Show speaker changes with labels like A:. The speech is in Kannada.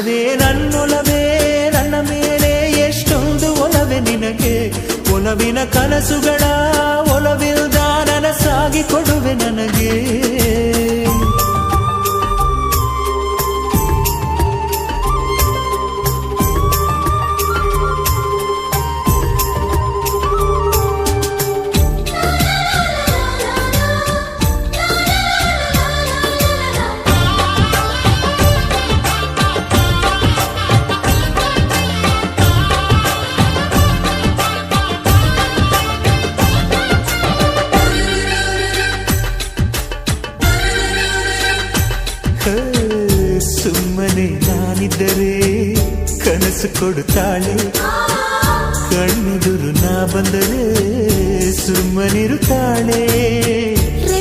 A: ಒಲವೇ ನನ್ನೊಲವೇ ನನ್ನ ಮೇಲೆ ಎಷ್ಟೊಂದು ಒಲವೇ ನಿನಗೆ ಒಲವಿನ ಕನಸುಗಳ ಒಲವಿಲ್ದ ನನಸಾಗಿ ಕೊಡುವೆ ನನಗೆ ಸುಮ್ಮನೆ ನಾನಿದ್ದರೆ ಕನಸು ಕೊಡುತ್ತಾಳೆ ಕಣ್ಣೆದುರು ನಾ ಬಂದರೆ ಸುಮ್ಮನಿರುತ್ತಾಳೆ